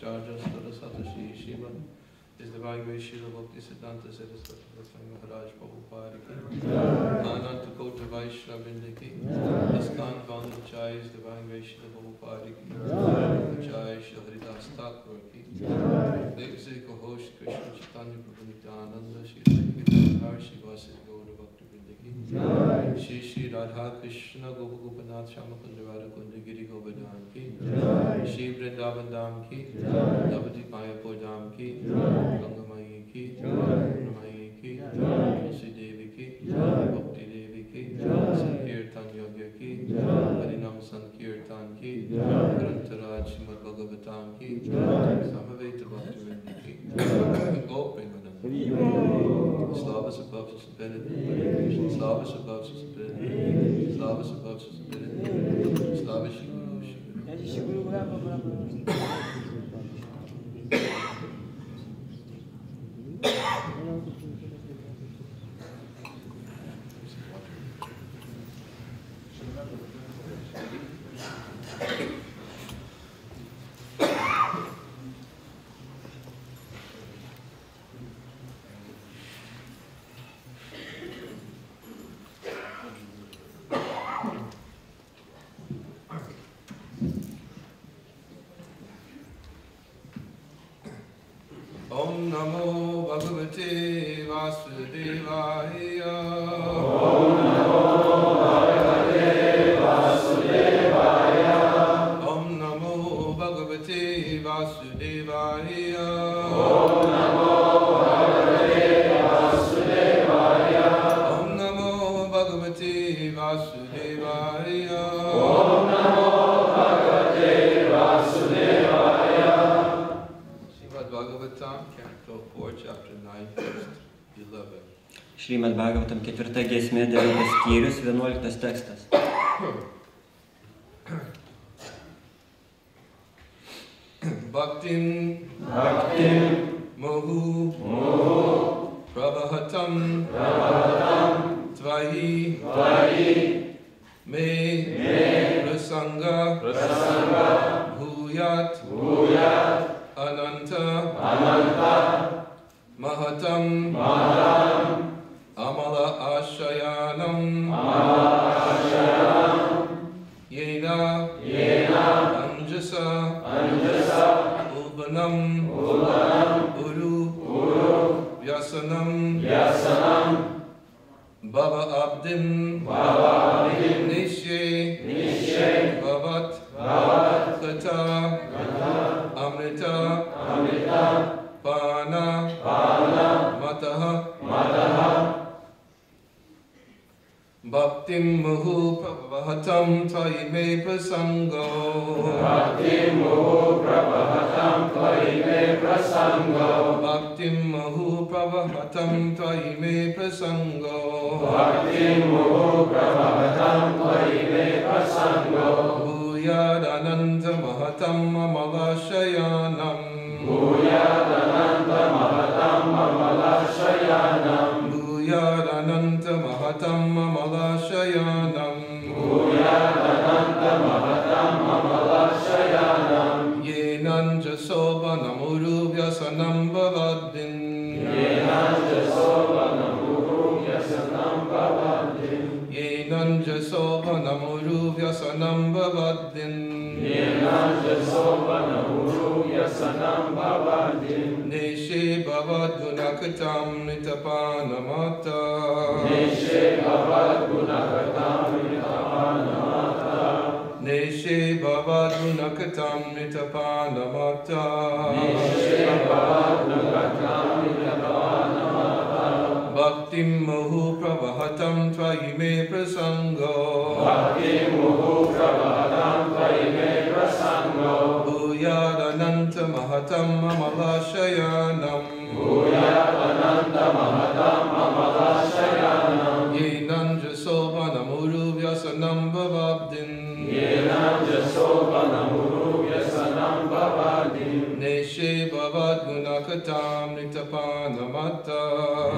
Acharya Saraswati Shivan. His Divine Grace Srila Bhakti Siddhanta Saraswati Goswami Maharaj Prabhupada ki. Ananta Kota Vaishnava ki. ISKCON Founder Chai His Divine Grace Srila Prabhupada ki. Chai Srila Haridas Thakur ki. Executive Host Krishna Chaitanya Prabhu Nityananda Shri Sankirtan Shri Vasis Gaura Bhakti Vrinda ki. Shri Shri Radha Krishna Gopa Gopanath Shama Kunda Radha Kunda Giri Govardhan ki. Shri Vrindavan Dham ki. Navadip Mayapur Dham ki. Ganga Mayi ki. Mayi ki. Tulsi Devi ki. Bhakti Devi ki. Sankirtan Yogya ki. Harinam Sankirtan ki. Grantaraj Srimad Bhagavatam ki. Samaveta Bhakti Vrinda ki. Gopinganam. Slava Sabhav Susabedin. Slava Sabhav Susabedin. Slava Sabhav Susabedin. Slava Shiguru Shiguru. Om Namo Bhagavate Vasudevaya. Om Namo Bhagavate Vasudevaya. Om Namo Bhagavate Vasudevaya. Om Namo Bhagavate Vasudevaya. Om Namo Bhagavate Vasudevaya. Om Namo Bhagavate Vasudevaya. Bhagavatam, Canto 4, Chapter 9, Verse 11. Šrīmad Bhagavatam 4 giesmė 9 skyrius 11 tekstas. Bhaktim Mohu Prabhahatam Tvahi Me Prasanga Bhuyat Ananta Mahatam Amala Ashayanam Yena Anjasa Ulbanam Uru Vyasanam Baba Abdim Nishe Bhavat Kata Amrita Pana Mataha Bhaktim Muhu Prabhahatam Tvaime Prasango. Bhaktim Muhu Prabhahatam Tvaime Prasango. Bhaktim Muhu Prabhahatam Tvaime Prasango. Bhaktim Muhu Prabhahatam Tvaime Prasango. Bhuyad Ananta Mahatam Amalashayanam. Bhuyad Ananta Mahatam Amalashayanam. Bhuyad Ananta Mahatam Amalashayanam. Bhuyad Ananta Mahatam Amalashayanam. Yenan Jasoba Namuru Vyasanam Bhavadin. Yenan Jasoba Namuru Vyasanam Bhavadin. Yenan Jasoba Namuru Vyasanam Bhavadin. Yenan Jasoba Namuru Vyasanam Bhavadin. Neshe Bhavad Gunakatam Nitapanamata. Neshe Bhavad Gunakatam Nitapanamata. Neshe Bhavad Gunakatam Nitapanamata. Neshe Bhavad Gunakatam Nitapanamata. Bhaktim Muhu Prabhahatam Tvaime Prasango. Bhaktim Muhu Prabhahatam Tvaime Prasango. Bhuyad Ananta Mahatam Amalashayanam. Bhuyad Ananta Mahatam Amalashayanam. Yenan Jasoba Namuru Vyasanam Bhavadin. Yenan Jasoba Namuru Vyasanam Bhavadin. Neshe Bhavad Gunakatam Nitapanamata.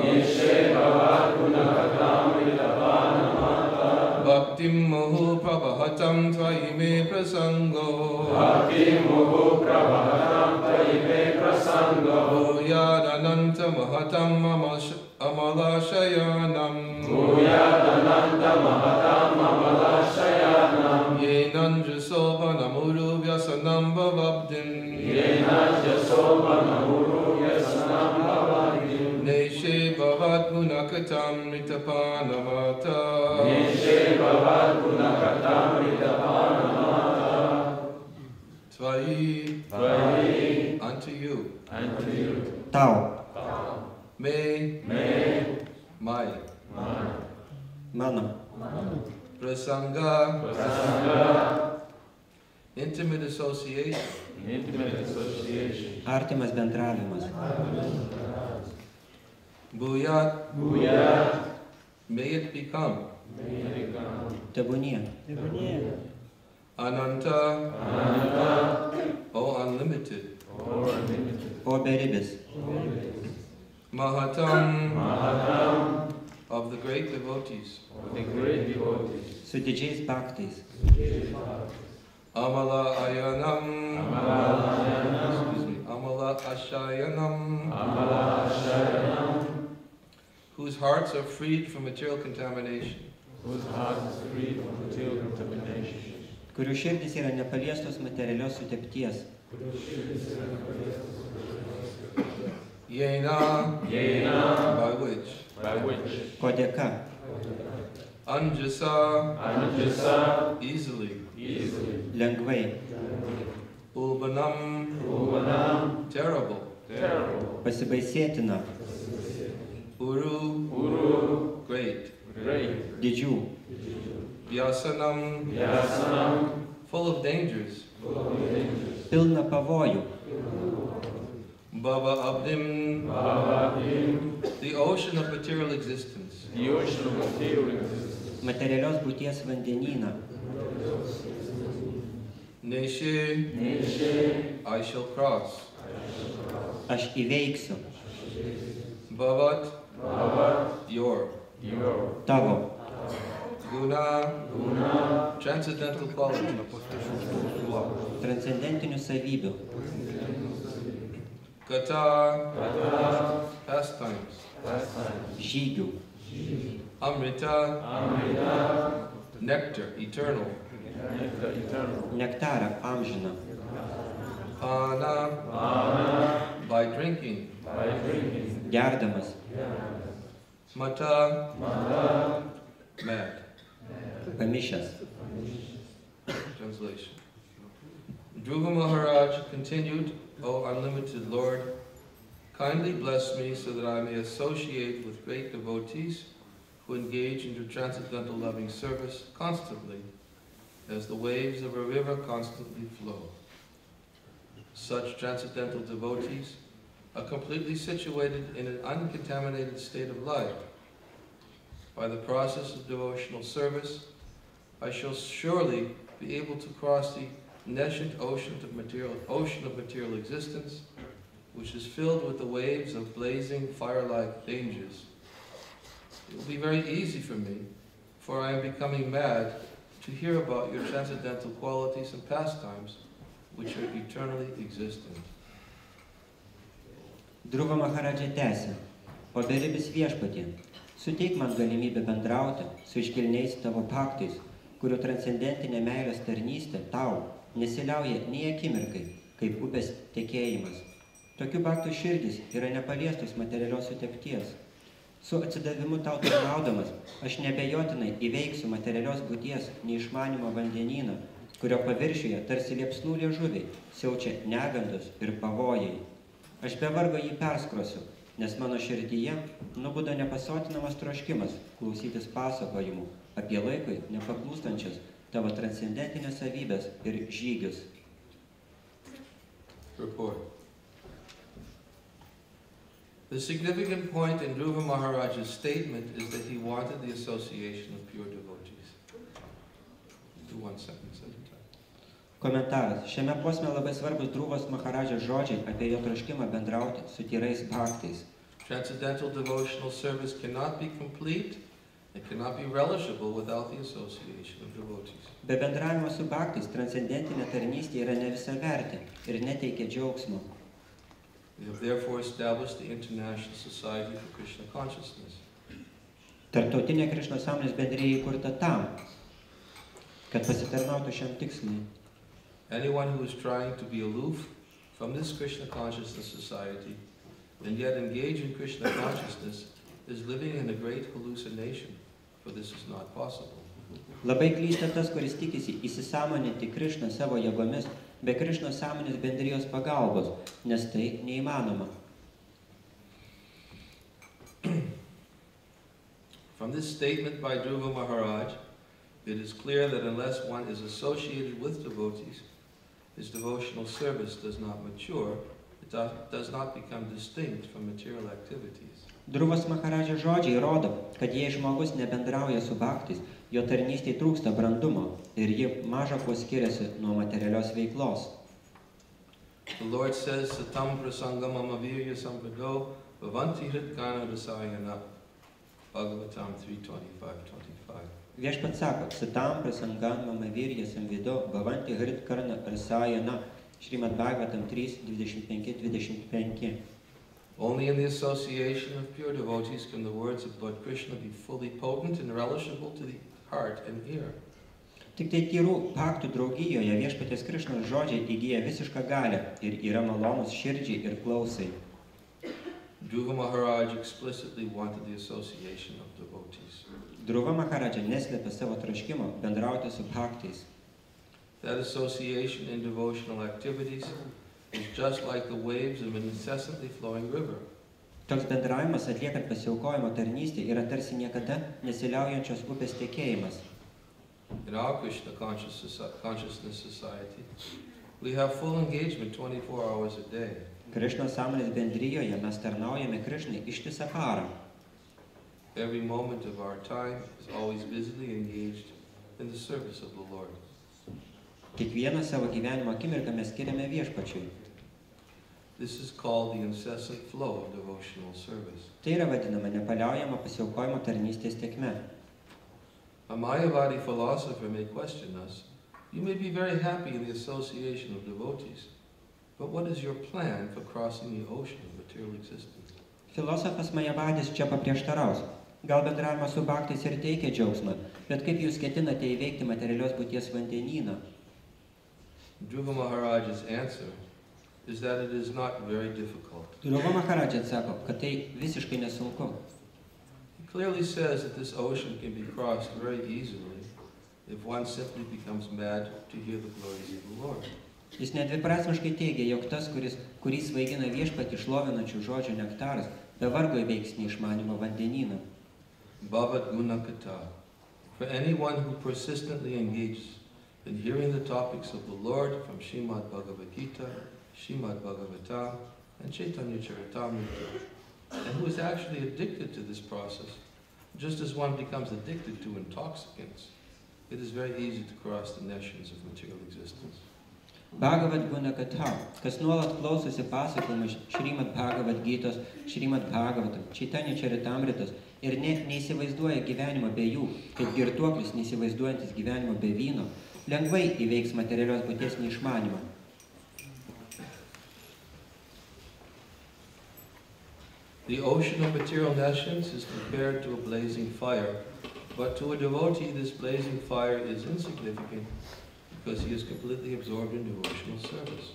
Neshe Bhavad Gunakatam Nitapanamata. Bhaktim Muhu Prabhahatam Tvaime Prasango. Bhaktim Muhu Prabhahatam Tvaime Bhuyadananta Mahatam Amalashayanam Bhuyadananta Mahatam Amalashayanam Yenanja Sobhanamuru Vyasanam Bhavabdim Yenanja Sobhanamuru Vyasanam Bhavabdim Neshe Bhavat Gunakatam Ritapanamata Neshe Bhavat Gunakatam Ritapanamata Tvai Tvai unto you Tau, me my mano, prasanga intimate association artimas bendravimas. Bhuyat may it become Tebūnie, Ananta O unlimited o beribis, Mahatam of the great devotees su didžiais bhaktais, Amala Ayanam Amala Ashayanam whose hearts are freed from material contamination kurių širdys yra nepaliestos materialios sutepties, Yena by which ko dėka Anjasa easily lengvai, Ulbanam terrible pasibaisėtina, Uru great didžių, Vyasanam full of dangers pilna pavojų, Bhava Abdim the ocean of material existence materialios būties vandenyną, Neshe I shall cross aš įveiksiu Bhavat your tavo Guna transcendental quality transcendentinių savybių, Kata pastimes žygių, Amrita nectar eternal nektarą amžiną, Pana by drinking gerdamas, Mata mad pamišęs. Translation. Dhruva Maharaj continued, O unlimited Lord, kindly bless me so that I may associate with great devotees who engage in your transcendental loving service constantly, as the waves of a river constantly flow. Such transcendental devotees are completely situated in an uncontaminated state of life. By the process of devotional service, I shall surely be able to cross the nescient ocean of material existence, which is filled with the waves of blazing fire-like dangers. It will be very easy for me, for I am becoming mad to hear about your transcendental qualities and pastimes, which are eternally existent. Dhruva Maharadža tęsė, o beribis viešpatie, suteik man galimybę bendrauti su iškilniais tavo bhaktais, kurių transcendentinė meilės tarnystė tau nesiliauja nei akimirkai, kaip upės tekėjimas. Tokių bhaktų širdys yra nepaliestos materialios sutepties. Su atsidavimu tau tarnaudamas, aš neabejotinai įveiksiu materialios būties neišmanimo vandenyną, kurio paviršiuje tarsi liepsnų liežuviai siaučia negandos ir pavojai. Aš be vargo jį perskrosiu, nes mano širdyje nubudo nepasotinamas troškimas klausytis pasakojimų apie laikui nepaklūstančias tavo transcendentinės savybės ir žygius. Report. The significant point in Dhruva Maharaj's statement is that he wanted the association of pure devotees. Do one sentence at a time. Komentaras. Šiame posme labai svarbus Dhruvos Maharadžos žodžiai apie jo troškimą bendrauti su tyrais bhaktais. Transcendental devotional service cannot be complete and cannot be relishable without the association of devotees. Be bendravimo su bhaktais transcendentinė tarnystė yra ne visavertė ir neteikia džiaugsmo. We have therefore established the International Society for Krishna Consciousness. Tarptautinė Krišnos sąmonės bendrija įkurta tam, kad pasitarnautų šiam tikslui. Anyone who is trying to be aloof from this Krishna Consciousness Society and yet engage in Krishna consciousness is living in a great hallucination, for this is not possible. Labai klysta tas, kuris tikisi įsisąmoninti Krišną savo jėgomis be Krišnos sąmonės bendrijos pagalbos, nes tai neįmanoma. From this statement by Dhruva Maharaj, it is clear that unless one is associated with devotees, his devotional service does not mature, it does not become distinct from material activities. Druvos Maharadžio žodžiai rodo, kad jei žmogus nebendrauja su bhaktais, jo tarnystei trūksta brandumo ir ji maža kuo skiriasi nuo materialios veiklos. The Lord says, Satam prasangamam avirya sampado bhavanti hritkana rasayana. Bhagavatam 3:25-25. Viešpats sako, Satam prasangan mama virya samvido bhavanti hritkarna rasayana. Šrimad Bhagavatam 3:25-25. Only in the association of pure devotees can the words of Lord Krishna be fully potent and relishable to the heart and ear. Tik tai tyrų bhaktų draugijoje viešpaties Krišnos žodžiai įgyja visišką galią ir yra malonus širdžiai ir klausai. Dhruva Maharaj explicitly wanted the association of devotees. Dhruva Maharadža neslėpė savo troškimo bendrauti su bhaktais. That association in devotional activities is just like the waves of an incessantly flowing river. Toks bendravimas atliekant pasiaukojimo tarnystę yra tarsi niekada nesiliaujančios upės tekėjimas. In our Krishna Consciousness Society, we have full engagement 24 hours a day. Krišnos sąmonės bendrijoje mes tarnaujame Krišnai ištisą parą. Every moment of our time is always busily engaged in the service of the Lord. Kiekvieną savo gyvenimo akimirką mes skiriame viešpačiui. This is called the incessant flow of devotional service. Tai yra vadinama nepaliaujama pasiaukojimo tarnystės tėkme. A Mayavadi philosopher may question us. You may be very happy in the association of devotees, but what is your plan for crossing the ocean of material existence? Filosofas Mayavadis čia paprieštaraus. Gal bendravimas su bhaktais ir teikia džiaugsmą, bet kaip jūs ketinate įveikti materialios būties vandenyną? Dhruva Maharaj's answer is that it is not very difficult. Dhruva Maharadža atsako, kad tai visiškai nesunku. He clearly says that this ocean can be crossed very easily if one simply becomes mad to hear the glories of the Lord. Jis nedviprasmiškai teigia, jog tas, kurį svaigina viešpatį šlovinančių žodžių nektaras, be vargo įveiks neišmanimo vandenyną. Bhavat guna kata. For anyone who persistently engages in hearing the topics of the Lord from Srimad Bhagavad Gita, Srimad Bhagavatam, and Chaitanya Charitamrita, and who is actually addicted to this process, just as one becomes addicted to intoxicants, it is very easy to cross the nations of material existence. Bhagavad Guna Katha, kas nuolat klausosi pasakojimų Šrimad Bhagavad Gytos, Šrimad Bhagavatam, Chaitanya Charitamritos ir net neįsivaizduoja gyvenimo be jų, kaip girtuoklis neįsivaizduojantis gyvenimo be vyno, lengvai įveiks materialios būties neišmanimą. The ocean of material nations is compared to a blazing fire, but to a devotee this blazing fire is insignificant because he is completely absorbed in devotional service.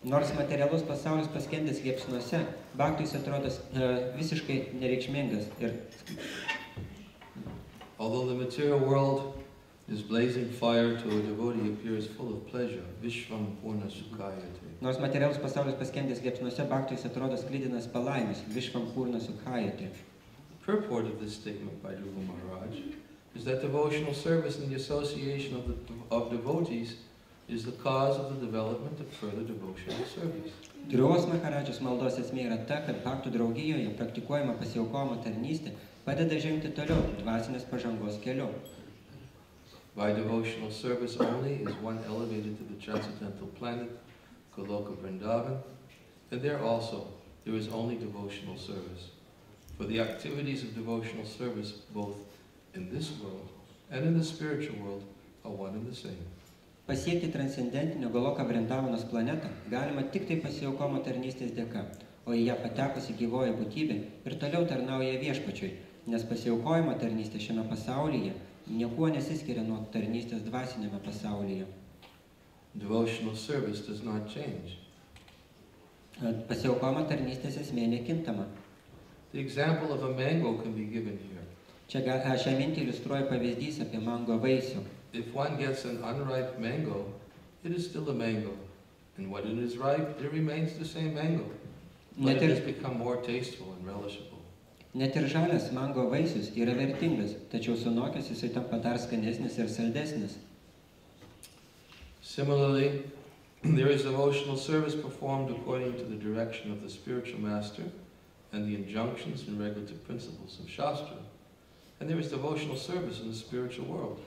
Nors materialus pasaulis paskendęs liepsnuose, bhaktui atrodo visiškai nereikšmingas ir although the material world is blazing fire, to a devotee appears full of pleasure. Vishvam purna sukhayate. Nors materialus pasaulis paskendęs liepsnuose, bhaktui atrodo sklidinas palaimis. Vishvam purna sukhayate. The purport of this statement by Dhruva Maharaj is that devotional service and the association of devotees is the cause of the development of further devotional service. Dhruva Maharadžos maldos esmė yra ta, kad bhaktų draugijoje praktikuojama pasiaukojimo tarnystė padeda žengti toliau dvasinės pažangos keliu. By devotional service only is one elevated to the transcendental planet, Goloka Vrindavan, and there also there is only devotional service. For the activities of devotional service, both in this world and in the spiritual world, are one and the same. Pasiekti transcendentinio Goloka Vrindavanos planetą galima tik tai pasiaukojimo tarnystės dėka, o į ją patekusi gyvoji būtybė ir toliau tarnauja viešpačiui, nes pasiaukojimo tarnystė šiame pasaulyje niekuo nesiskiria nuo tarnystės dvasinėme pasaulyje. Devotional service does not change. Pasiaukojimo tarnystės esmė nekintama. The example of a mango can be given here. Čia šią mintį iliustruoja pavyzdys apie mango vaisių. If one gets an unripe mango, it is still a mango. And when it is ripe, it remains the same mango. But it has become more tasteful and relishable. Net ir žalias mango vaisius yra vertingas, tačiau sunokęs jisai tampa dar skanesnis ir saldesnis. Similarly, there is devotional service performed according to the direction of the spiritual master and the injunctions and regulative principles of Shastra. And there is devotional service in the spiritual world,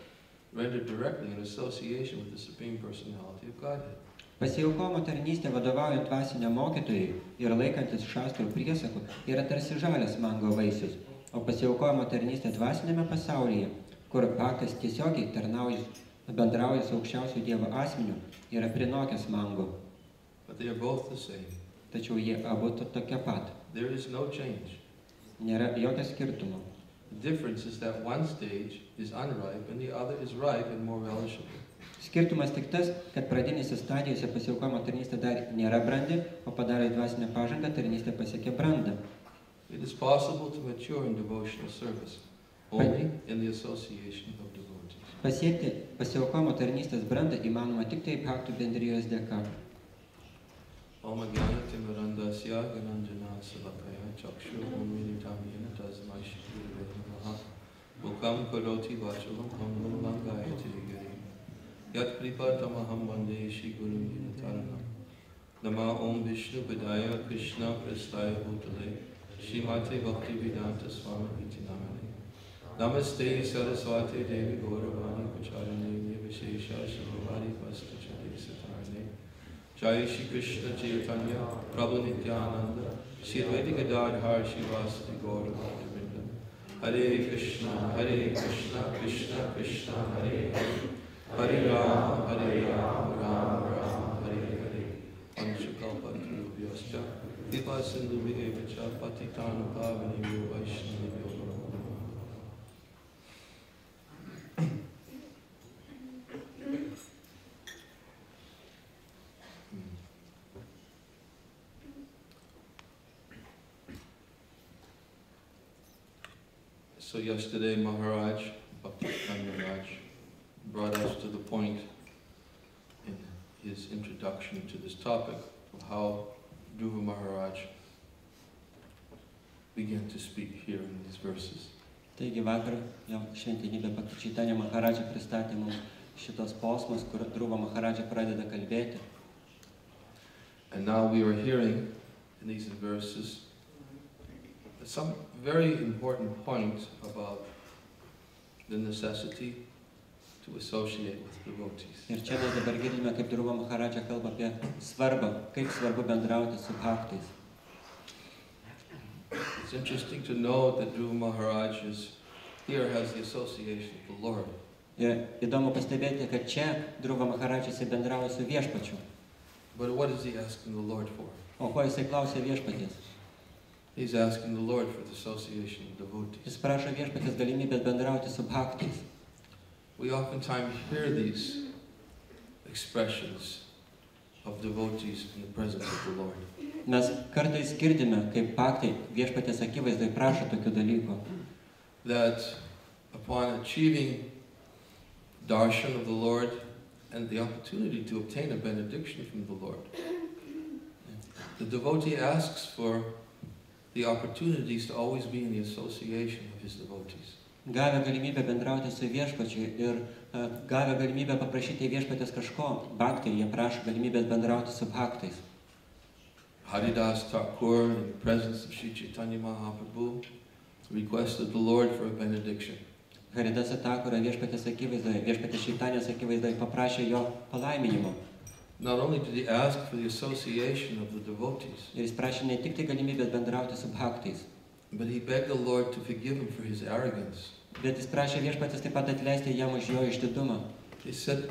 rendered directly in association with the Supreme Personality of Godhead. Pasiaukojimo tarnystė vadovaujant dvasiniam mokytojui ir laikantis šastrų priesakų yra tarsi žalias mango vaisius, o pasiaukojimo tarnystė dvasinėme pasaulyje, kur bhaktas tiesiogiai bendrauja su aukščiausiu Dievo asmeniu, yra prinokęs mango. But they are both the same. Tačiau jie abu tokie pat. There is no change. Nėra jokio skirtumo. The difference is that one stage is unripe and the other is ripe and more relishable. Skirtumas tik tas, kad pradinėse stadijose pasiaukojimo tarnystė dar nėra brandi, o padarė dvasinę pažangą, tarnystė pasiekė brandą. It is possible to mature in devotional service only in the association of devotees. Pasiekti pasiaukojimo tarnystės brandą įmanoma tik tai bhaktų bendrijos dėka. Om Jnana Timirandasya Gananjana Salakaya Chakshur Unmilitam Yena Tasmai Shri Guru Namaha Mukam Karoti Vachalam Hamlam Langayati Giri Yat Kripatamaham Vande Shri Guru Nitaranam Nama Om Vishnu Padaya Krishna Prastaya Bhutale Shrimate Bhakti Vedanta Swami Iti Namane Namaste Saraswati Devi Gauravani Pacharane Nivashesha Shrivari Vasta Chari Satarane Jai Shri Krishna Chaitanya Prabhu Nityananda Shri Advaita Gadadhar Shivasati Gaura Bhaktivinoda Hare Krishna Krishna Krishna Hare Hare Hare Rama Rama Rama Hare Hare Panchakalpatarubhyascha Kripa Sindhubhyevacha Patitana Pavanebhyo Vaishnavabhyo Namo Namaha. So yesterday Maharaj, Bhakti-Siddhanta Maharaj, brought us to the point in his introduction to this topic of how Dhruva Maharaj began to speak here in these verses. Taigi vakar jau šventenybė Bhakti-Siddhanta Maharaj pristatė mums šitos posmus, kur Dhruva Maharaj pradeda kalbėti. And now we are hearing in these verses some very important point about the necessity to associate with devotees. Ir čia mes dabar girdime, kaip Dhruva Maharaj kalba apie svarbą, kaip svarbu bendrauti su bhaktais. It's interesting to know that Dhruva Maharaj here has the association of the Lord. Ir įdomu pastebėti, kad čia Dhruva Maharaj jisai bendrauja su viešpačiu. But what is he asking the Lord for? O ko jisai klausia viešpaties? He's asking the Lord for the association of devotees. Jis prašo viešpaties galimybės bendrauti su bhaktais. We oftentimes hear these expressions of devotees in the presence of the Lord. Mes kartais girdime, kaip bhaktai viešpaties akivaizdai prašo tokių dalykų. That upon achieving darshan of the Lord and the opportunity to obtain a benediction from the Lord, the devotee asks for the opportunities to always be in the association of his devotees. Gavę galimybę bendrauti su viešpačiu ir gavę galimybę paprašyti viešpatės kažko, bhaktai, jie prašo galimybės bendrauti su bhaktais. Haridas Thakur, in the presence of Sri Chaitanya Mahaprabhu, requested the Lord for a benediction. Haridas Thakura viešpatės akivaizdoje, viešpatės Čaitanijos akivaizdoje paprašė jo palaiminimo. Not only did he ask for the association of the devotees, Ir jis prašė ne tik tai galimybės bendrauti su bhaktais, but he begged the Lord to forgive him for his arrogance. bet jis prašė viešpatės taip pat atleisti jam už jo išdidumą. He said,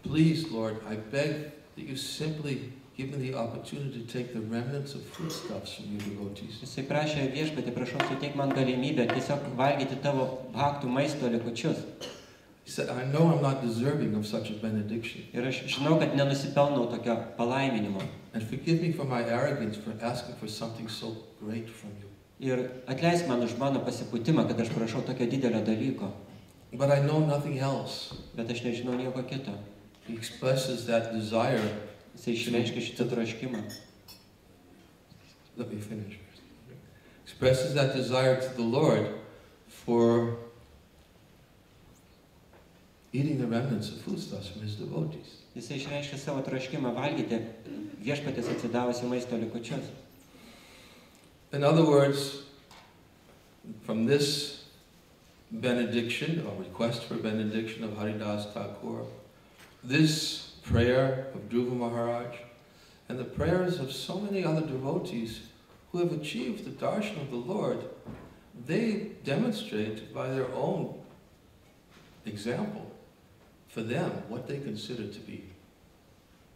please, Lord, I beg that you simply give me the opportunity to take the remnants of foodstuffs from your devotees. Jisai prašė viešpatį, prašau, suteik man galimybę tiesiog valgyti tavo bhaktų maisto likučius. He said, I know I'm not deserving of such a benediction. Ir aš žinau, kad nenusipelnau tokio palaiminimo. And forgive me for my arrogance for asking for something so great from you. Ir atleisk man už mano pasipūtimą, kad aš prašau tokio didelio dalyko. But I know nothing else. Bet aš nežinau nieko kito. He expresses that desire. Jisai išreiškia šitą troškimą. Let me finish. Expresses that desire to the Lord for eating the remnants of foodstuffs from his devotees. Jisai išreiškia savo troškimą valgyti viešpatės atsidavusių maisto likučius. In other words, from this benediction, or request for benediction of Haridas Thakur, this prayer of Dhruva Maharaj, and the prayers of so many other devotees who have achieved the darshan of the Lord, they demonstrate by their own example for them what they consider to be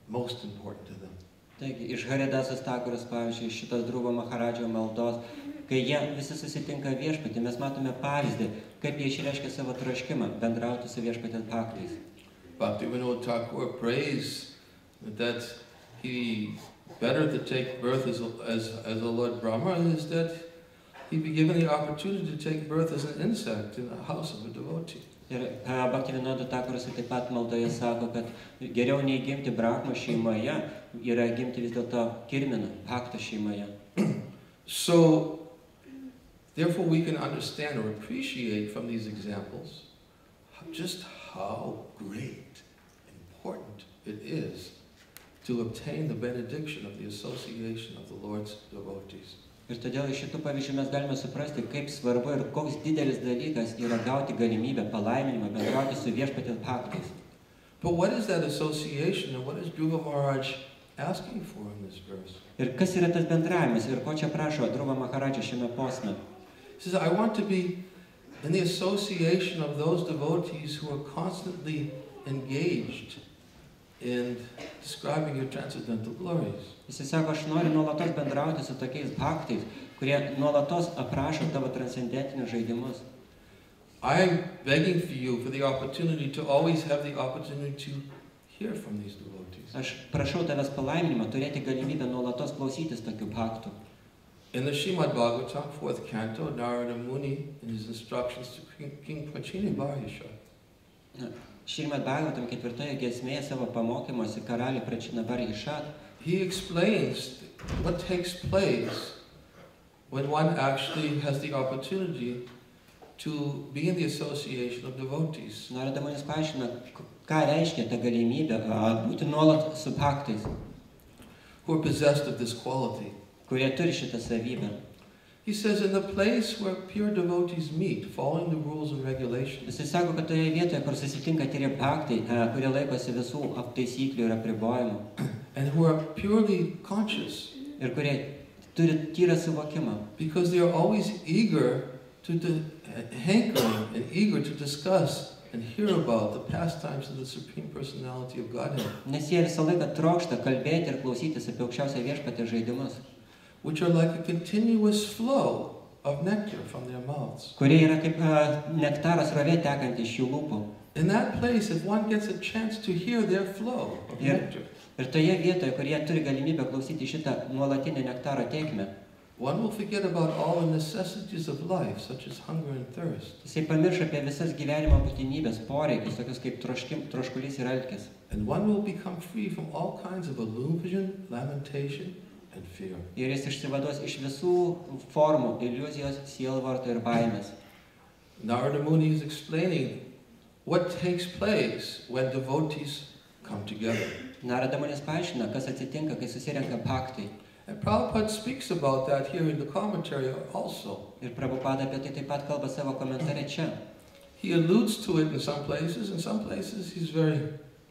most important to them. Taigi, iš Haridasos Thakuros, pavyzdžiui, iš šitos Dhruva Maharadžo maldos, kai jie visi susitinka viešpatį, mes matome pavyzdį, kaip jie išreiškia savo troškimą bendrauti su viešpatės bhaktais. Bhaktivinoda Thakur prays that he better to take birth as a Lord Brahma is that he be given the opportunity to take birth as an insect in the house of a devotee. Ir Bhaktivinoda Thakuras taip pat maldoje sako, kad geriau nei gimti Brahma šeimoje, yra gimti vis dėlto kirmino, bhakto šeimoje. So, therefore we can understand or appreciate from these examples just how great, important it is to obtain the benediction of the association of the Lord's devotees. Ir todėl iš šitų pavyzdžių mes galime suprasti, kaip svarbu ir koks didelis dalykas yra gauti galimybę, palaiminimą, bendrauti su viešpatės bhaktais. But what is that association and what is Dhruva Maharaj asking for in this verse? Ir kas yra tas bendravimas ir ko čia prašo Dhruva Maharadža šiame posme? He says, I want to be in the association of those devotees who are constantly engaged in describing your transcendental glories. Jis sako, aš noriu nuolatos bendrauti su tokiais bhaktais, kurie nuolatos aprašo tavo transcendentinius žaidimus. I am begging for you for the opportunity to always have the opportunity to hear from these devotees. Aš prašau tavęs palaiminimą, turėti galimybę nuolatos klausytis tokių bhaktų. In the Srimad Bhagavatam, 4th canto, Narada Muni, in his instructions to King Prachini Bharyasha, Srimad Bhagavatam 4 giesmėje savo pamokymuose karalių Prachina Bharyasha, he explains what takes place when one actually has the opportunity to be in the association of devotees. Narada Munis paaiškina, ką reiškia ta galimybė būti nuolat su bhaktais, who are possessed of this quality. kurie turi šitą savybę. He says, in the place where pure devotees meet, following the rules and regulations, Jis sako, kad toje vietoje, kur susitinka tyri bhaktai, kurie laikosi visų taisyklių ir apribojimų, and who are purely conscious, ir kurie turi tyrą suvokimą, because they are always eager to hankering and eager to discuss and hear about the pastimes of the Supreme Personality of Godhead, nes jie visą laiką trokšta kalbėti ir klausytis apie aukščiausią viešpatės žaidimus, which are like a continuous flow of nectar from their mouths. kurie yra kaip nektaras rovė tekanti iš jų lūpų. In that place, if one gets a chance to hear their flow of nectar, Ir toje vietoje, kur jie turi galimybę klausyti šitą nuolatinę nektaro tėkmę, one will forget about all the necessities of life, such as hunger and thirst. jisai pamirš apie visas gyvenimo būtinybės, poreikius, tokius kaip troškulys ir alkis. And one will become free from all kinds of illusion, lamentation, and fear. Ir jis išsivaduos iš visų formų, iliuzijos, sielvarto ir baimės. Narada Muni is explaining what takes place when devotees come together. Narada Munis paaiškina, kas atsitinka, kai susirenka bhaktai. And Prabhupada speaks about that here in the commentary also. Ir Prabhupada apie tai taip pat kalba savo komentare čia. He alludes to it in some places he's very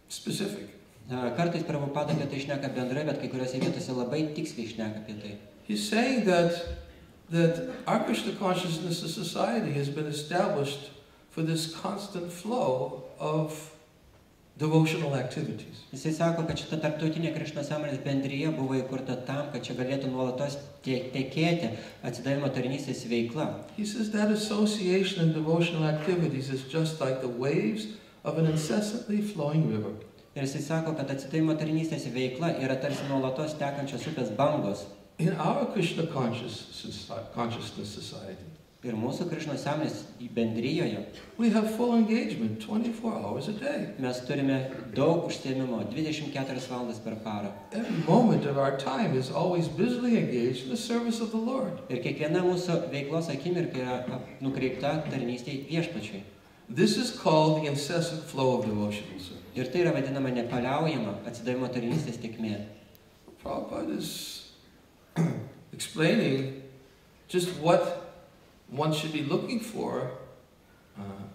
specific. Kartais Prabhupada apie tai šneka bendrai, bet kai kuriuose vietose labai tiksliai šneka apie tai. He's saying that our Krishna consciousness society has been established for this constant flow of devotional activities. Jisai sako, kad šita tarptautinė Krišnos sąmonės bendrija buvo įkurta tam, kad čia galėtų nuolatos tekėti atsidavimo tarnystės veikla. He says that association and devotional activities is just like the waves of an incessantly flowing river. Ir jisai sako, kad atsidavimo tarnystės veikla yra tarsi nuolatos tekančios upės bangos. In our Krishna consciousness society, Ir mūsų Krišnos sąmonės bendrijoje we have full engagement 24 hours a day. mes turime daug užsiėmimo 24 valandas per parą. Every moment of our time is always busily engaged in the service of the Lord. Ir kiekviena mūsų veiklos akimirka yra nukreipta tarnystei Viešpačiui. This is called the incessant flow of devotional service. Ir tai yra vadinama nepaliaujama atsidavimo tarnystės tėkmė. Prabhupada is explaining just what one should be looking for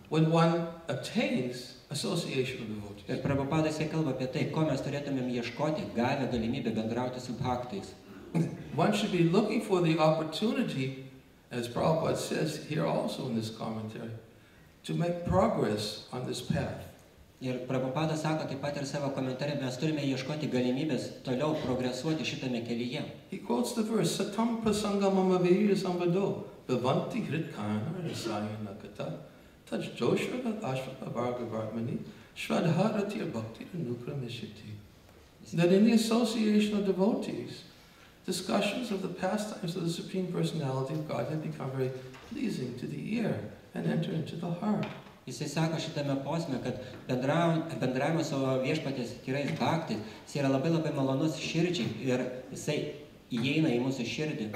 when one obtains association of devotees. Ir Prabhupada jisai kalba apie tai, ko mes turėtumėm ieškoti, gavę galimybę bendrauti su bhaktais. One should be looking for the opportunity, as Prabhupada says here also in this commentary, to make progress on this path. Ir Prabhupada sako taip pat ir savo komentare, mes turime ieškoti galimybės toliau progresuoti šitame kelyje. He quotes the verse, Satam prasangamam aviriya sambado, bhavanti hritkana rasayana kata, taj joshravat ashvata bhargavartmani, shradharatir bhakti anukramishiti. That in the association of devotees, discussions of the pastimes of the Supreme Personality of Godhead become very pleasing to the ear and enter into the heart. Jisai sako šitame posme, kad bendravimas su Viešpaties tyrais bhaktais, jis yra labai malonus širdžiai ir jisai įeina į mūsų širdį.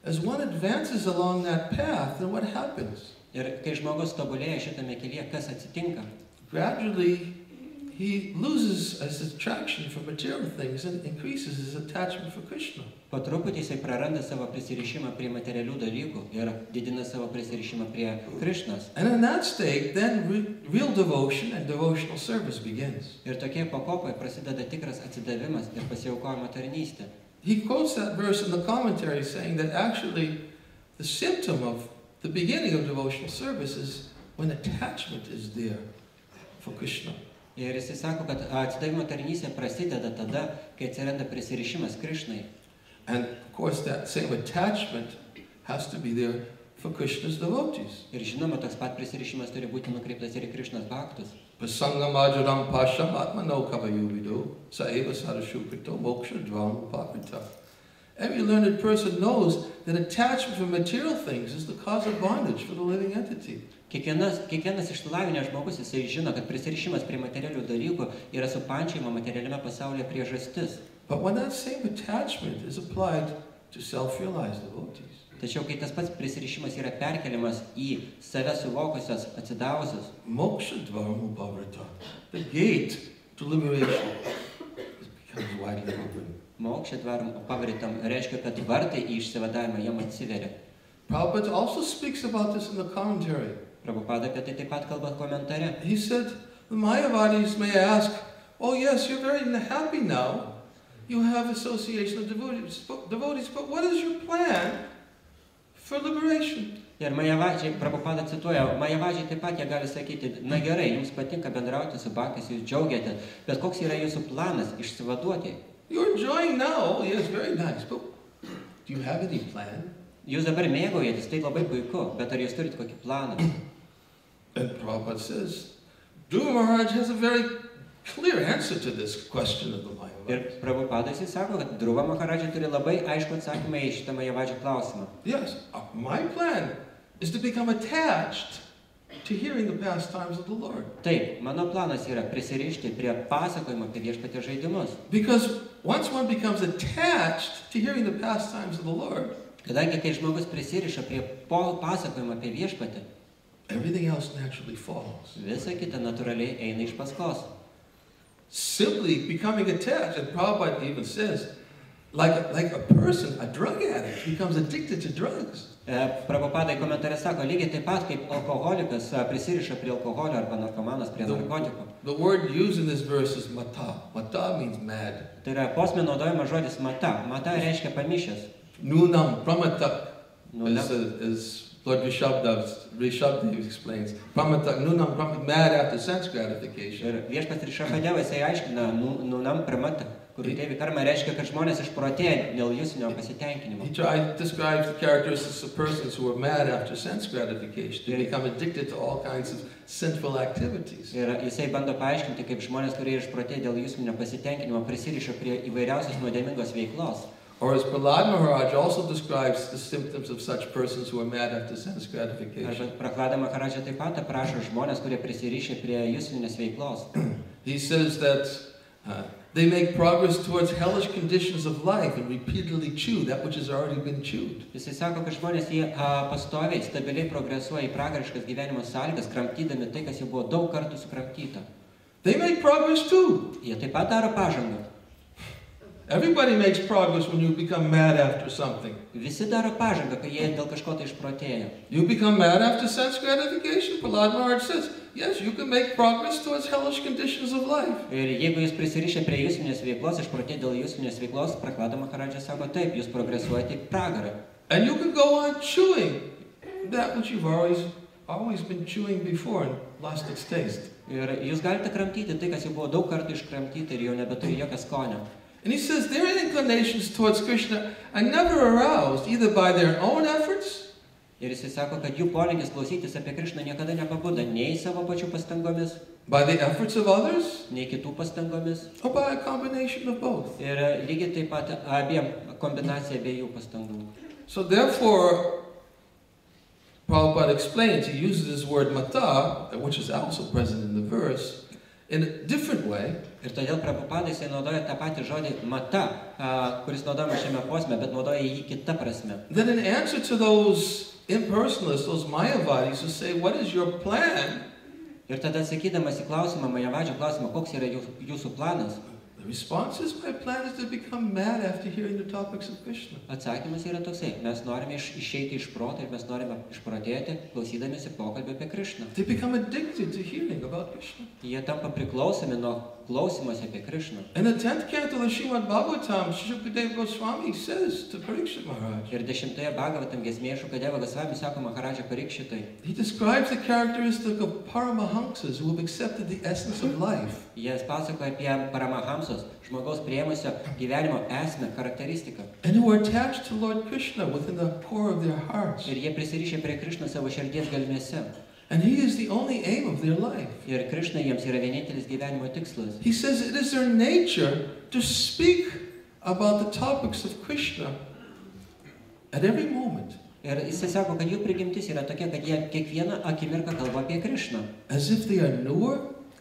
As one advances along that path, then what happens? Ir kai žmogus tobulėja šitame kelyje, kas atsitinka? Gradually, he loses his attraction for material things and increases his attachment for Krishna. Po truputį jisai praranda savo prisirišimą prie materialių dalykų ir didina savo prisirišimą prie Krišnos. And in that state, then real devotion and devotional service begins. Ir tokie pakopoje prasideda tikras atsidavimas ir pasiaukojimo tarnystė. He quotes that verse in the commentary saying that actually the symptom of the beginning of devotional service is when attachment is there for Krishna. Ir jisai sako, kad atsidavimo tarnystė prasideda tada, kai atsiranda prisirišimas Krišnai. And of course that same attachment has to be there for Krishna's devotees. Ir žinoma, toks pat prisirišimas turi būti nukreiptas ir į Krišnos bhaktus. Pasangam ajaram pasham atmano kavayuvido saeva sarashukrito moksha dvam pakrita. Every learned person knows that attachment for material things is the cause of bondage for the living entity. Kiekvienas išsilavinęs žmogus, jisai žino, kad prisirišimas prie materialių dalykų yra supančiojimo materialiame pasaulyje priežastis. But when that same attachment is applied to self-realized devotees, tačiau kai tas pats prisirišimas yra perkeliamas į save suvokusios atsidavusios, moksha dvaram upavrita, the gate to liberation becomes widely open. Moksha dvaram upavritam reiškia, kad vartai į išsivadavimą jam atsiveria. Prabhupada also speaks about this in the commentary. Prabhupada apie tai taip pat kalba komentare. He said, the Mayavadis may ask, oh yes, you're very happy now. You have association of devotees, but what is your plan for liberation? Ir Mayavadžiai, Prabhupada cituoja, Mayavadžiai taip pat jie gali sakyti, na gerai, jums patinka bendrauti su bhaktais, jūs džiaugiate, bet koks yra jūsų planas išsivaduoti? You're enjoying now, yes, very nice, but do you have any plan? Jūs dabar mėgaujatės, tai labai puiku, bet ar jūs turite kokį planą? And Prabhupada says, Dhruva Maharaj has a very clear answer to this question of the Mayavadis. Ir Prabhupada jis sako, kad Dhruva Maharajai turi labai aišku atsakymą į šitą Mayavadžių klausimą. Yes, my plan is to become attached to hearing the pastimes of the Lord. Taip, mano planas yra prisirišti prie pasakojimo apie Viešpaties žaidimus. Because once one becomes attached to hearing the pastimes of the Lord, Kadangi kai žmogus prisiriša prie pasakojimo apie Viešpatį, everything else naturally follows. visa kita natūraliai eina iš paskos. Simply becoming attached, and Prabhupada even says, like a person, a drug addict, becomes addicted to drugs. Prabhupada komentare sako, lygiai taip pat kaip alkoholikas prisiriša prie alkoholio arba narkomanas prie narkotikų. The word used in this verse is mata. Mata means mad. Tai yra posme naudojamas žodis mata. Mata reiškia pamišęs. Nunam, pramata is Lord Rishabdev explains, Pramatak Nunam Pramat, mad after sense gratification. Ir viešpats Rishabdevas jisai aiškina, nunam pramata, kur tėvi karma reiškia, kad žmonės išprotėja dėl jūsinio pasitenkinimo. He describes the characteristics of persons who are mad after sense gratification. They become addicted to all kinds of sinful activities. Ir jisai bando paaiškinti, kaip žmonės, kurie išprotėja dėl jūsinio pasitenkinimo, prisiriša prie įvairiausios nuodėmingos veiklos. Or as Prahlad Maharaj also describes the symptoms of such persons who are mad after sense gratification. Prahlada Maharaj taip pat aprašo žmonės, kurie prisiriša prie jūsinės veiklos. He says that they make progress towards hellish conditions of life and repeatedly chew that which has already been chewed. Jisai sako, kad žmonės jie pastoviai, stabiliai progresuoja į pragariškas gyvenimo sąlygas, kramtydami tai, kas jau buvo daug kartų sukramtyta. They make progress too. Jie taip pat daro pažangą. Everybody makes progress when you become mad after something. Visi daro pažangą, kai jie dėl kažko tai išprotėja. You become mad after sense gratification? Prahlad Maharaj says, yes, you can make progress towards hellish conditions of life. Ir jeigu jūs prisirišę prie jūsinės veiklos, išprotėja dėl jūsinės veiklos, Prahlada Maharaj sako, taip, jūs progresuojate į pragarą. And you can go on chewing that which you've always been chewing before and lost its taste. Ir jūs galite kramtyti tai, kas jau buvo daug kartų iškramtyti ir jau nebeturi jokio skonio. And he says their inclinations towards Krishna are never aroused either by their own efforts. Ir jisai sako, kad jų polinkis klausytis apie Krišną niekada nepabuda nei savo pačių pastangomis, By the efforts of others, nei kitų pastangomis. or by a combination of both. Ir lygiai taip pat abiem kombinacija abiejų pastangų. So therefore, Prabhupada explains, he uses this word mata, which is also present in the verse, in a different way. Ir todėl Prabhupada jisai naudoja tą patį žodį mata, kuris naudojama šiame posme, bet naudoja jį kitą prasme. Then in answer to those impersonalists, those Mayavadis who say, what is your plan? Ir tada atsakydamas į klausimą, Majavadžio klausimą, koks yra jūsų planas, The response is, my plan is to become mad after hearing the topics of Krishna. atsakymas yra toksai, mes norime išeiti iš proto ir mes norime išprotėti, klausydamėsi pokalbio apie Krišną. They become addicted to hearing about Krishna. Jie tampa priklausomi nuo klausymosi apie Krišną. In the 10th canto of Srimad Bhagavatam, Shukadeva Goswami says to Parikshit Maharaj, Ir 10 Bhagavatam giesmėje Šukadeva Gosvami sako Maharaja Parikšitai. he describes the characteristic of Paramahamsas who have accepted the essence of life. Jie pasakoja apie Paramahamsos, žmogaus priėmusio gyvenimo esmę, charakteristiką. And who are attached to Lord Krishna within the core of their hearts. Ir jie prisirišė prie Krišną savo širdies gelmėse. And he is the only aim of their life. Ir Krišna jiems yra vienintelis gyvenimo tikslas. He says it is their nature to speak about the topics of Krishna at every moment. Ir jisai sako, kad jų prigimtis yra tokia, kad jie kiekvieną akimirką kalba apie Krišną. As if they are newer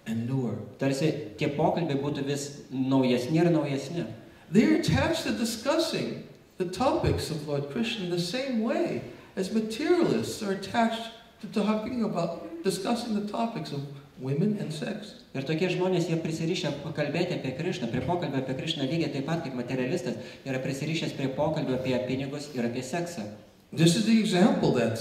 and newer. Tarsi tie pokalbiai būtų vis naujesni ir naujesni. They are attached to discussing the topics of Lord Krishna in the same way as materialists are attached to talking about discussing the topics of women and sex. Ir tokie žmonės, jie prisirišę pakalbėti apie Krišną, prie pokalbio apie Krišną lygiai taip pat kaip materialistas yra prisirišęs prie pokalbio apie pinigus ir apie seksą. This is the example that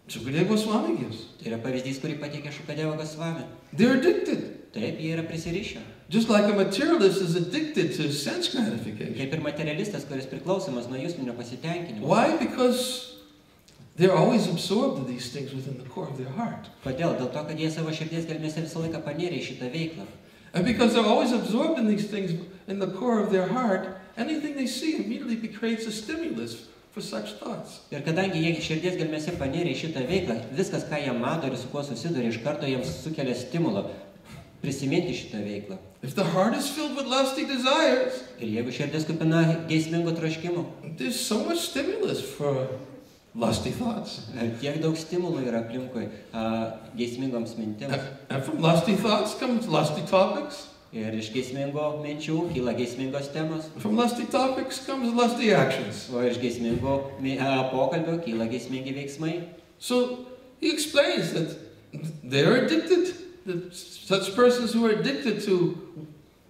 Shukadeva Goswami gives. Tai yra pavyzdys, kurį pateikė Šukadeva Gosvami. They're addicted. Taip, jie yra prisirišę. Just like a materialist is addicted to sense gratification. Kaip ir materialistas, kuris priklausomas nuo juslinio pasitenkinimo. Why? Because they're always absorbed in these things within the core of their heart. Kodėl? Dėl to, kad jie savo širdies gelmėse visą laiką panėrė į šitą veiklą. And because they're always absorbed in these things in the core of their heart, anything they see immediately creates a stimulus for such thoughts. Ir kadangi jie širdies gelmėse panėrė į šitą veiklą, viskas, ką jie mato ir su kuo susiduria, iš karto jiems sukelia stimulą prisiminti šitą veiklą. If the heart is filled with lusty desires, Ir jeigu širdis kupina geismingų troškimų, there's so much stimulus for lusty thoughts. tiek daug stimulų yra aplinkui geismingoms mintims. And from lusty thoughts comes lusty topics. Ir iš geismingo minčių kyla geismingos temos, From lusty topics comes lusty actions. o iš geismingo pokalbio kyla geismingi veiksmai. So he explains that they're addicted, that such persons who are addicted to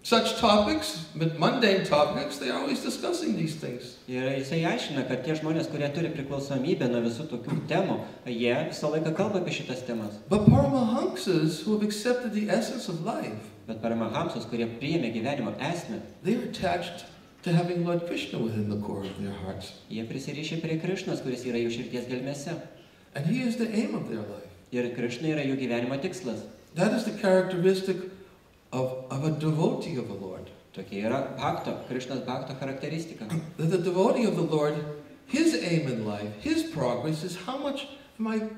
such topics, but mundane topics, they are always discussing these things. Ir jisai aiškina, kad tie žmonės, kurie turi priklausomybę nuo visų tokių temų, jie visą laiką kalba apie šitas temas. But Paramahamsas who have accepted the essence of life, Bet Paramahamsos, kurie priėmė gyvenimo esmę, they are attached to having Lord Krishna within the core of their hearts. Jie prisirišę prie Krišnos, kuris yra jų širdies gelmėse. And he is the aim of their life. Ir Krišna yra jų gyvenimo tikslas. That is the characteristic of a devotee of the Lord. Tokia yra bhakto, Krišnos bhakto charakteristika. That the devotee of the Lord, his aim in life, his progress is how much am I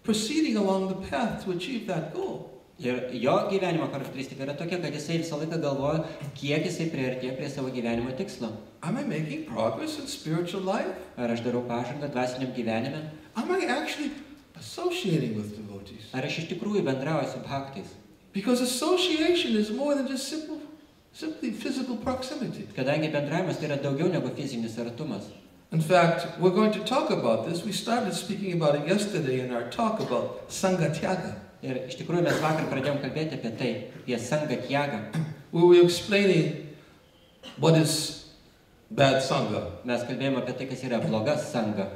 proceeding along the path to achieve that goal. Ir jo gyvenimo charakteristika yra tokia, kad jisai visą laiką galvoja, kiek jisai priartėja prie savo gyvenimo tikslo. Am I making progress in spiritual life? Ar aš darau pažangą dvasiniam gyvenime? Am I actually associating with devotees? Ar aš iš tikrųjų bendrauju su bhaktais? Because association is more than just simply physical proximity. Kadangi bendravimas tai yra daugiau negu fizinis artumas. In fact, we're going to talk about this. We started speaking about it yesterday in our talk about Sangatyaga. Ir iš tikrųjų mes vakar pradėjom kalbėti apie tai, apie Sangatyagą. We were explaining what is bad Sangha. Mes kalbėjome apie tai, kas yra bloga Sanga.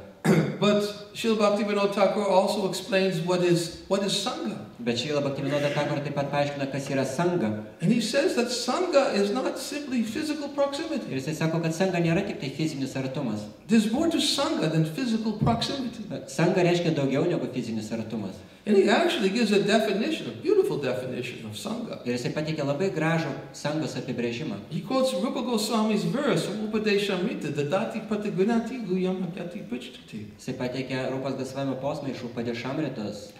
But Srila Bhaktivinoda Thakur also explains what is Sangha. Bet Srila Bhaktivinoda Thakur taip pat paaiškina, kas yra Sanga. And he says that Sangha is not simply physical Ir proximity. jisai sako, kad Sanga nėra tik tai fizinis artumas. There's more to Sangha than physical proximity. Sanga reiškia daugiau negu fizinis artumas. And he actually gives a definition, a beautiful definition of Sangha. Ir jisai pateikia labai gražų Sangos apibrėžimą. He quotes Rupa Goswami's verse from Upadeshamrita, Dadati Patigunati Guyam Hakati Pichtati. Jisai pateikia Rupas Gosvamio posmą iš Upadeshamritos,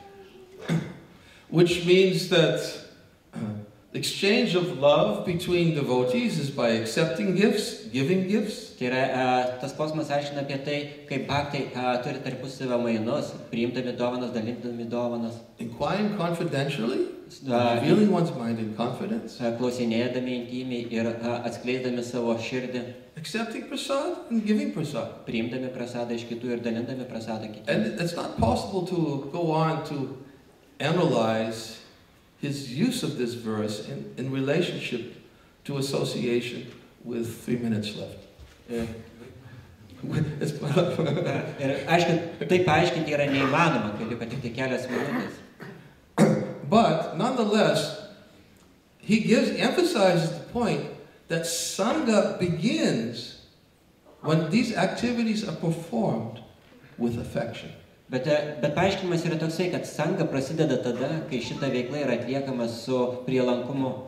Which means that the exchange of love between devotees is by accepting gifts, giving gifts. Tai yra, tas posmas aiškina apie tai, kaip bhaktai turi tarpusavio mainus, priimdami dovanas, dalindami dovanas, Inquiring confidentially, revealing one's mind in confidence, klausinėdami intymiai ir atskleisdami savo širdį, accepting prasad and giving prasad. priimdami prasadą iš kitų ir dalindami prasadą kitiems. And it's not possible to go on to analyze his use of this verse in relationship to association with 3 minutes left. It's Ir aišku, tai paaiškinti yra neįmanoma, kai liko tik tai kelios minutės. But nonetheless, he emphasizes the point that Sangha begins when these activities are performed with affection. Bet paaiškinimas yra toksai, kad Sanga prasideda tada, kai šita veikla yra atliekama su prielankumu.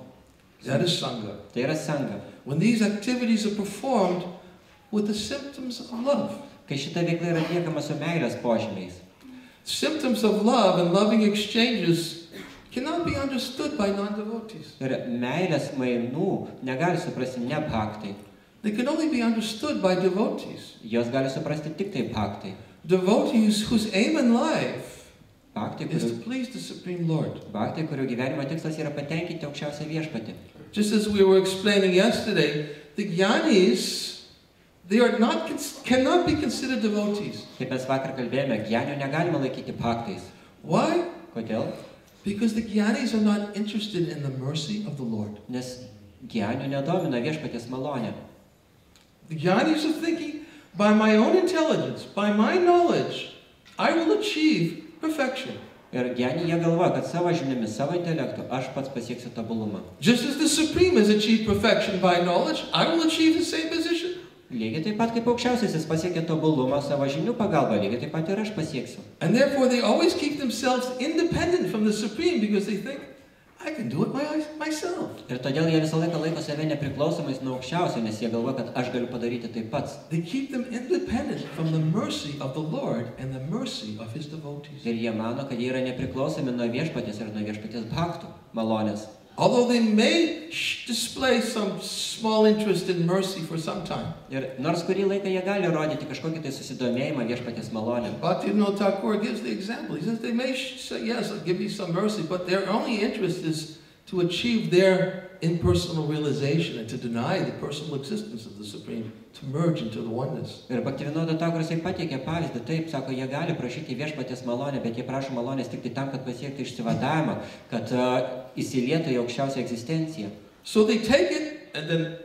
That is Sangha. Tai yra Sanga. When these activities are performed with the symptoms of love. Kai šita veikla yra atliekama su meilės požymiais. Symptoms of love and loving exchanges cannot be understood by non-devotees. Ir meilės mainų negali suprasti ne bhaktai. They can only be understood by devotees. Jos gali suprasti tik tai bhaktai. Devotees whose aim in life Bhaktai, is to please the Supreme Lord. kurių gyvenimo tikslas yra patenkinti aukščiausią viešpatį. Just as we were explaining yesterday, the jnanis, cannot be considered devotees. Kaip mes vakar kalbėjome, gyanių negalima laikyti bhaktais. Why? Kodėl? Because the jnanis are not interested in the mercy of the Lord. Nes gyanių nedomina viešpatės malonė. The jnanis are thinking, by my own intelligence, by my knowledge, I will achieve perfection. Ir gyaniai jie galvoja, kad savo žiniomis, savo intelektu aš pats pasieksiu tobulumą. Just as the Supreme has achieved perfection by knowledge, I will achieve the same position. Lygiai taip pat kaip aukščiausiasis pasiekė tobulumą savo žinių pagalba, lygiai taip pat ir aš pasieksiu. And therefore they always keep themselves independent from the Supreme because they think, I can do it myself. Ir todėl jie visą laiką laiko save nepriklausomais nuo aukščiausio, nes jie galvoja, kad aš galiu padaryti tai pats. They keep them independent from the mercy of the Lord and the mercy of his devotees. Ir jie mano, kad jie yra nepriklausomi nuo viešpatės ir nuo viešpatės bhaktų malonės. Although they may display some small interest in mercy for some time. Ir nors kurį laiką jie gali rodyti kažkokį tai susidomėjimą viešpatės malonę. Bhaktivinoda Thakur gives the example. He says they may say, yes, I'll give you some mercy, but their only interest is to achieve their impersonal realization and to deny the personal existence of the Supreme, to merge into the oneness. Ir Bhaktivinoda Thakur jisai pateikė pavyzdį, taip, sako, jie gali prašyti viešpatės malonę, bet jie prašo malonės tik tai tam, kad pasiektų išsivadavimą, kad įsilietų į aukščiausią egzistenciją. So they take it and then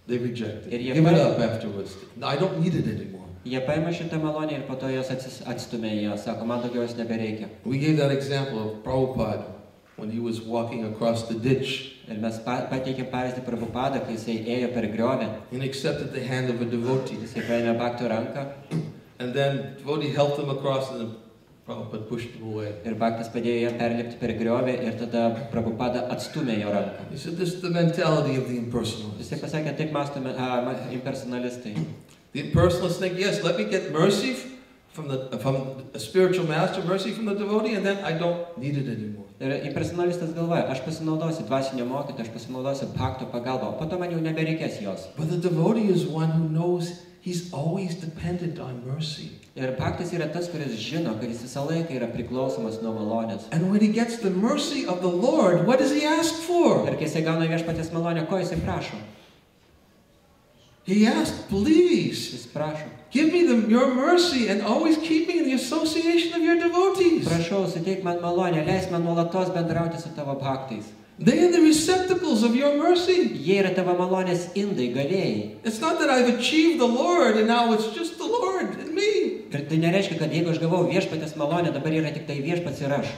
they reject it. Ir jie Give it up afterwards. I don't need it anymore. Jie paima šitą malonę ir po to jos atstumė, jie sako, man daugiau jos nebereikia. We gave that example of Prabhupada. when he was walking across the ditch Ir mes pateikėm pavyzdį Prabhupada, kai jisai ėjo per griovį, and accepted the hand of a devotee. jisai paėmė bhakto ranką And then devotee helped him across and Prabhupada pushed him away. ir bhaktas padėjo jam perlipti per griovį ir tada Prabhupada atstūmė jo ranką. He said, this is the mentality of the impersonalist. Jisai pasakė, taip mąstome impersonalistai. The impersonalists think, yes, let me get mercy from a spiritual master, mercy from the devotee, and then I don't need it anymore. Ir impersonalistas galvoja, aš pasinaudosiu dvasinio mokytojo, aš pasinaudosiu bhakto pagalbą, o po to man jau nebereikės jos. But the devotee is one who knows he's always dependent on mercy. Ir bhaktas yra tas, kuris žino, kad jis visą laiką yra priklausomas nuo malonės. And when he gets the mercy of the Lord, what does he ask for? Ir kai jisai gauna viešpaties malonę, ko jisai prašo? He asked, please, Jis prašo. give me your mercy and always keep me in the association of your devotees. Prašau, suteik man malonę, leis man nuolatos bendrauti su tavo bhaktais. They are the receptacles of your mercy. Jie yra tavo malonės indai, gavėjai. It's not that I've achieved the Lord and now it's just the Lord and me. Ir tai nereiškia, kad jeigu aš gavau viešpatės malonę, dabar yra tik tai viešpats ir aš.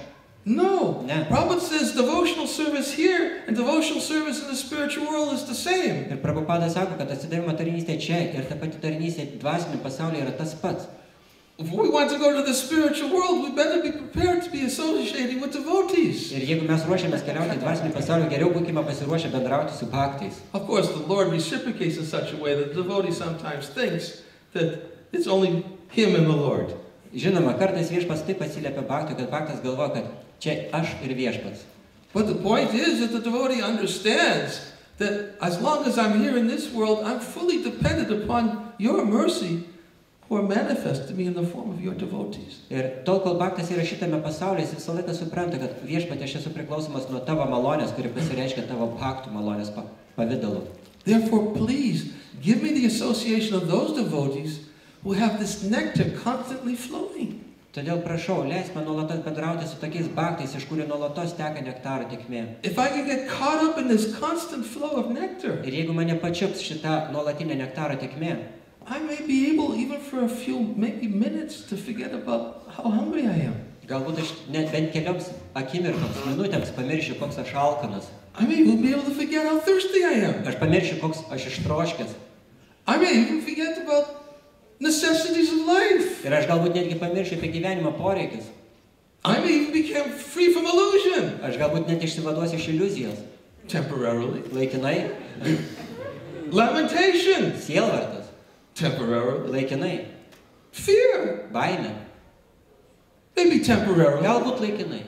No. Ne. Prabhupada says devotional service here and devotional service in the spiritual world is the same. Ir Prabhupada sako, kad atsidavimo tarnystė čia ir ta pati tarnystė dvasiniame pasaulyje yra tas pats. If we want to go to the spiritual world, we better be prepared to be associating with devotees. Ir jeigu mes ruošiamės keliauti į dvasinį pasaulį, geriau būkime pasiruošę bendrauti su bhaktais. Of course, the Lord reciprocates in such a way that the devotee sometimes thinks that it's only him and the Lord. Žinoma, kartais viešpats taip atsiliepia bhaktui, kad bhaktas galvoja, kad čia aš ir viešpats. But the point is that the devotee understands that as long as I'm here in this world, I'm fully dependent upon your mercy who are manifest to me in the form of your devotees. Ir tol, kol bhaktas yra šitame pasaulyje, jis visą laiką supranta, kad viešpatė aš esu priklausomas nuo tavo malonės, kuri pasireiškia tavo bhaktų malonės pavidalu. Therefore, please give me the association of those devotees who have this nectar constantly flowing. Todėl prašau, leisk man nuolatos bendrauti su tokiais bhaktais, iš kurių nuolatos teka nektaro tėkmė. If I can get caught up in this constant flow of nectar, Ir jeigu mane pačiups šita nuolatinė nektaro tėkmė, I may be able, even for a few, maybe minutes, to forget about how hungry I am. galbūt aš net bent kelioms akimirkoms, minutėms pamiršiu, koks aš alkanas. I may even be able to forget how thirsty I am. Aš pamiršiu, koks aš ištroškęs. I may even forget about necessities of life. Ir aš galbūt netgi pamiršiu apie gyvenimo poreikius. I may even become free from illusion. Aš galbūt net išsivaduosiu iš iliuzijos. Temporarily. Laikinai. Lamentation. Sielvartas. Temporarily. Laikinai. Fear. Baimė. Maybe temporarily. Galbūt laikinai.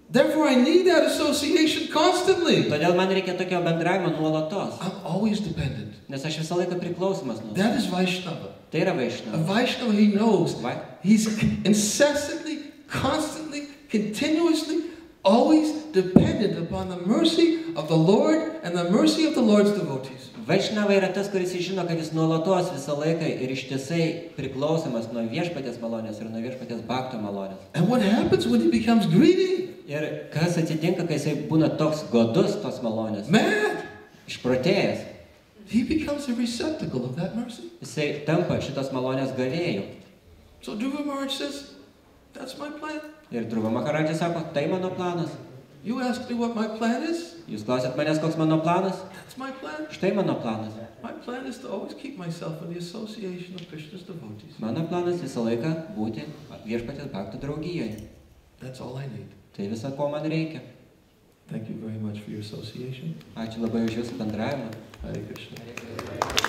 Therefore, I need that association constantly. Todėl man reikia tokio bendravimo nuolatos. I'm always dependent. Nes aš visą laiką priklausomas nuo to. That is Vaishnava. Tai yra A Vaishnava. Vaishnava, he knows. Vai- He's incessantly, constantly, continuously, always dependent upon the mercy of the Lord and the mercy of the Lord's devotees. Vaishnava yra tas, kuris žino, kad jis nuolatos visą laiką ir ištisai priklausomas nuo viešpatės malonės ir nuo viešpatės bhakto malonės. And what happens when he becomes greedy? Ir kas atsitinka, kai jisai būna toks godus tos malonės, Mad. išprotėjęs, He becomes a receptacle of that mercy. jisai tampa šitos malonės gavėju. So Dhruva Maharaj says, that's my plan. Ir Dhruva Maharadža sako, tai mano planas. You asked me what my plan is? Jūs klausėt manęs, koks mano planas? That's my plan. Štai mano planas. My plan is to always keep myself in the association of Krishna's devotees. Mano planas visą laiką būti viešpatės bhaktų draugijoje. That's all I need. Tai visa, ko man reikia. Thank you very much for your association. Ačiū labai už jūsų bendravimą. Hare Krishna.